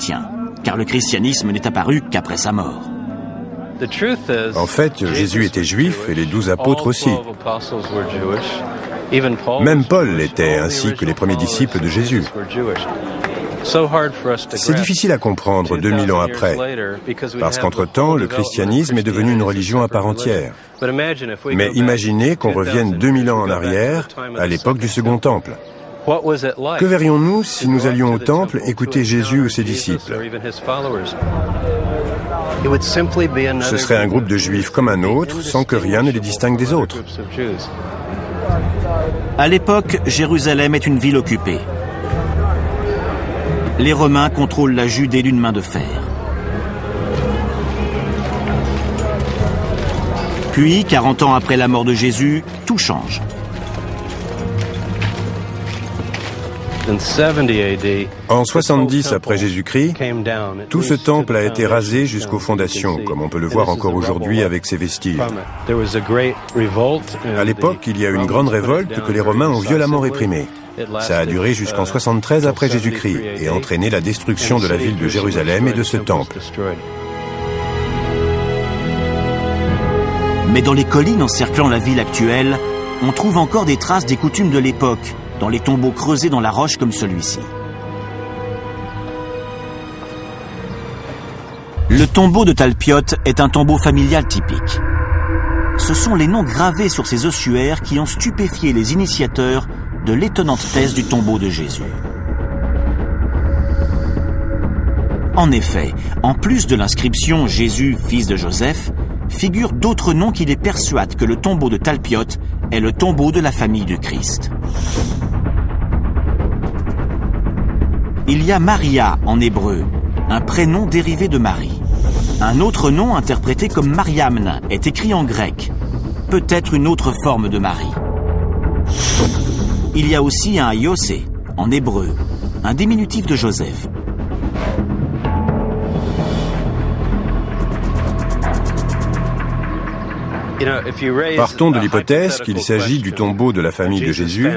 chrétiens, car le christianisme n'est apparu qu'après sa mort. En fait, Jésus était juif et les 12 apôtres aussi. Même Paul l'était, ainsi que les premiers disciples de Jésus. C'est difficile à comprendre 2000 ans après, parce qu'entre-temps, le christianisme est devenu une religion à part entière. Mais imaginez qu'on revienne 2000 ans en arrière, à l'époque du Second Temple. Que verrions-nous si nous allions au temple écouter Jésus ou ses disciples? Ce serait un groupe de juifs comme un autre, sans que rien ne les distingue des autres. À l'époque, Jérusalem est une ville occupée. Les Romains contrôlent la Judée d'une main de fer. Puis, 40 ans après la mort de Jésus, tout change. En 70 après Jésus-Christ, tout ce temple a été rasé jusqu'aux fondations, comme on peut le voir encore aujourd'hui avec ses vestiges. À l'époque, il y a eu une grande révolte que les Romains ont violemment réprimée. Ça a duré jusqu'en 73 après Jésus-Christ et a entraîné la destruction de la ville de Jérusalem et de ce temple. Mais dans les collines encerclant la ville actuelle, on trouve encore des traces des coutumes de l'époque, dans les tombeaux creusés dans la roche comme celui-ci. Le tombeau de Talpiot est un tombeau familial typique. Ce sont les noms gravés sur ces ossuaires qui ont stupéfié les initiateurs de l'étonnante thèse du tombeau de Jésus. En effet, en plus de l'inscription « Jésus, fils de Joseph », figurent d'autres noms qui les persuadent que le tombeau de Talpiot est le tombeau de la famille du Christ. Il y a Maria en hébreu, un prénom dérivé de Marie. Un autre nom interprété comme Mariamne est écrit en grec, peut-être une autre forme de Marie. Il y a aussi un Yosé en hébreu, un diminutif de Joseph. Partons de l'hypothèse qu'il s'agit du tombeau de la famille de Jésus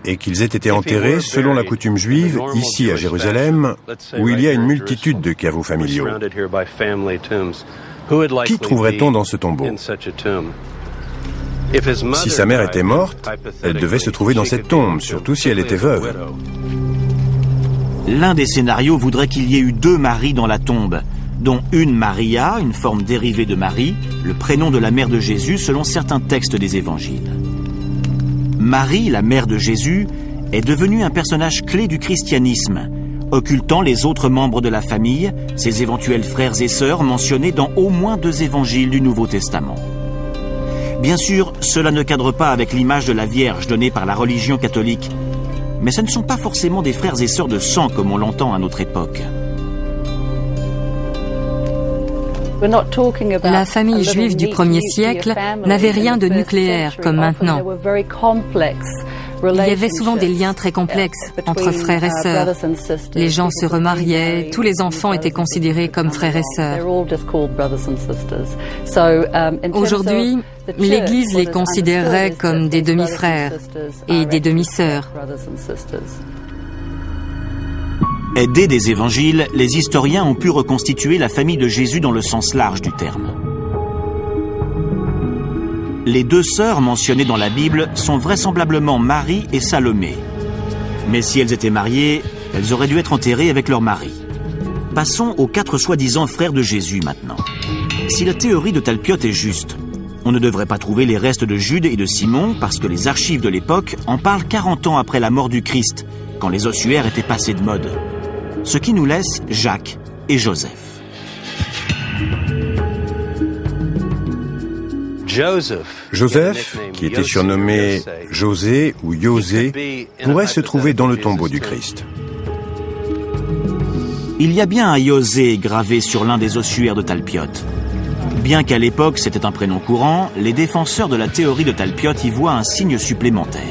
et qu'ils aient été enterrés selon la coutume juive ici à Jérusalem, où il y a une multitude de caveaux familiaux. Qui trouverait-on dans ce tombeau? Si sa mère était morte, elle devait se trouver dans cette tombe, surtout si elle était veuve. L'un des scénarios voudrait qu'il y ait eu 2 Maries dans la tombe, dont une Maria, une forme dérivée de Marie, le prénom de la mère de Jésus selon certains textes des évangiles. Marie, la mère de Jésus, est devenue un personnage clé du christianisme, occultant les autres membres de la famille, ses éventuels frères et sœurs mentionnés dans au moins 2 évangiles du Nouveau Testament. Bien sûr, cela ne cadre pas avec l'image de la Vierge donnée par la religion catholique, mais ce ne sont pas forcément des frères et sœurs de sang comme on l'entend à notre époque. La famille juive du 1er siècle n'avait rien de nucléaire comme maintenant. Il y avait souvent des liens très complexes entre frères et sœurs. Les gens se remariaient, tous les enfants étaient considérés comme frères et sœurs. Aujourd'hui, l'Église les considérerait comme des demi-frères et des demi-sœurs. Aidés des évangiles, les historiens ont pu reconstituer la famille de Jésus dans le sens large du terme. Les 2 sœurs mentionnées dans la Bible sont vraisemblablement Marie et Salomé. Mais si elles étaient mariées, elles auraient dû être enterrées avec leur mari. Passons aux 4 soi-disant frères de Jésus maintenant. Si la théorie de Talpiot est juste, on ne devrait pas trouver les restes de Jude et de Simon parce que les archives de l'époque en parlent 40 ans après la mort du Christ, quand les ossuaires étaient passés de mode. Ce qui nous laisse Jacques et Joseph. Joseph, qui était surnommé José ou Yosé, pourrait se trouver dans le tombeau du Christ. Il y a bien un Yosé gravé sur l'un des ossuaires de Talpiot. Bien qu'à l'époque c'était un prénom courant, les défenseurs de la théorie de Talpiot y voient un signe supplémentaire.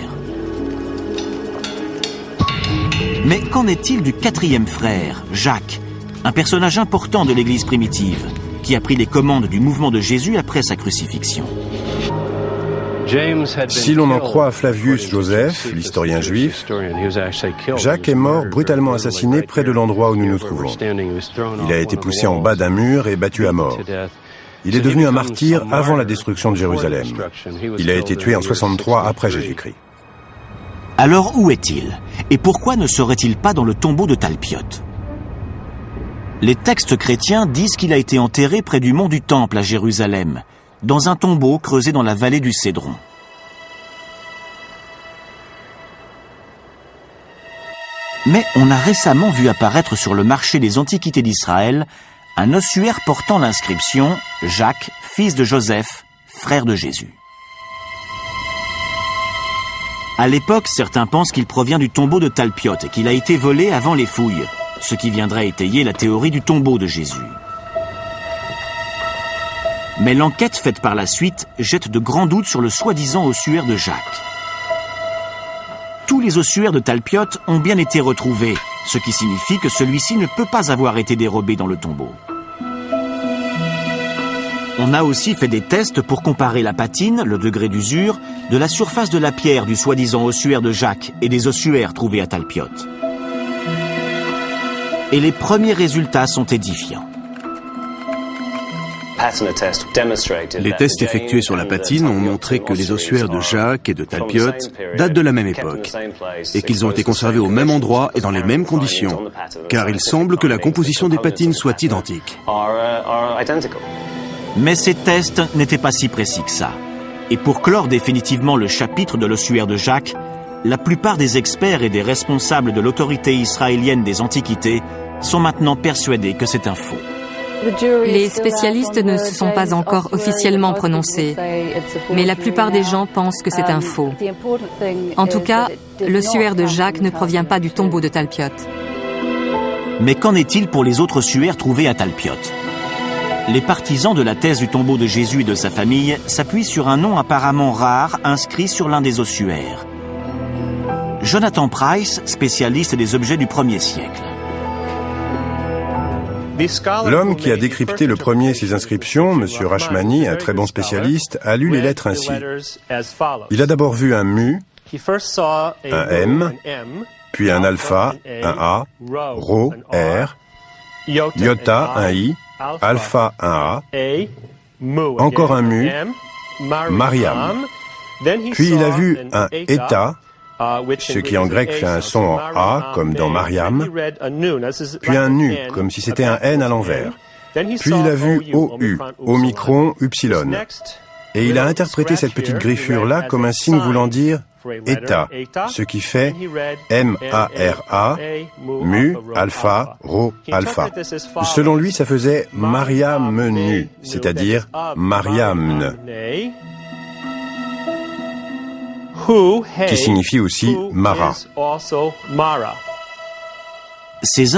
Mais qu'en est-il du 4e frère, Jacques, un personnage important de l'Église primitive, qui a pris les commandes du mouvement de Jésus après sa crucifixion? Si l'on en croit Flavius Joseph, l'historien juif, Jacques est mort brutalement assassiné près de l'endroit où nous nous trouvons. Il a été poussé en bas d'un mur et battu à mort. Il est devenu un martyr avant la destruction de Jérusalem. Il a été tué en 63 après Jésus-Christ. Alors où est-il? Et pourquoi ne serait-il pas dans le tombeau de Talpiote? Les textes chrétiens disent qu'il a été enterré près du mont du Temple à Jérusalem, dans un tombeau creusé dans la vallée du Cédron. Mais on a récemment vu apparaître sur le marché des antiquités d'Israël un ossuaire portant l'inscription « Jacques, fils de Joseph, frère de Jésus ». À l'époque, certains pensent qu'il provient du tombeau de Talpiote et qu'il a été volé avant les fouilles, ce qui viendrait étayer la théorie du tombeau de Jésus. Mais l'enquête faite par la suite jette de grands doutes sur le soi-disant ossuaire de Jacques. Tous les ossuaires de Talpiote ont bien été retrouvés, ce qui signifie que celui-ci ne peut pas avoir été dérobé dans le tombeau. On a aussi fait des tests pour comparer la patine, le degré d'usure, de la surface de la pierre du soi-disant ossuaire de Jacques et des ossuaires trouvés à Talpiote. Et les premiers résultats sont édifiants. Les tests effectués sur la patine ont montré que les ossuaires de Jacques et de Talpiote datent de la même époque et qu'ils ont été conservés au même endroit et dans les mêmes conditions, car il semble que la composition des patines soit identique. Mais ces tests n'étaient pas si précis que ça. Et pour clore définitivement le chapitre de l'ossuaire de Jacques, la plupart des experts et des responsables de l'autorité israélienne des Antiquités sont maintenant persuadés que c'est un faux. Les spécialistes ne se sont pas encore officiellement prononcés, mais la plupart des gens pensent que c'est un faux. En tout cas, l'ossuaire de Jacques ne provient pas du tombeau de Talpiote. Mais qu'en est-il pour les autres ossuaires trouvés à Talpiote? Les partisans de la thèse du tombeau de Jésus et de sa famille s'appuient sur un nom apparemment rare inscrit sur l'un des ossuaires. Jonathan Price, spécialiste des objets du 1er siècle. L'homme qui a décrypté le premier ces inscriptions, M. Rachmani, un très bon spécialiste, a lu les lettres ainsi. Il a d'abord vu un mu, un M, puis un alpha, un A, Rho, R, iota, un I, alpha, un A, encore un mu, Mariam. Puis il a vu un eta, ce qui en grec fait un son en A, comme dans Mariam, puis un nu, comme si c'était un N à l'envers. Puis il a vu OU, Omicron, Upsilon. Et il a interprété cette petite griffure-là comme un signe voulant dire eta, ce qui fait M-A-R-A, mu, alpha, rho, alpha. Selon lui, ça faisait Mariamnu, c'est-à-dire Mariamne, qui signifie aussi Mara. Ces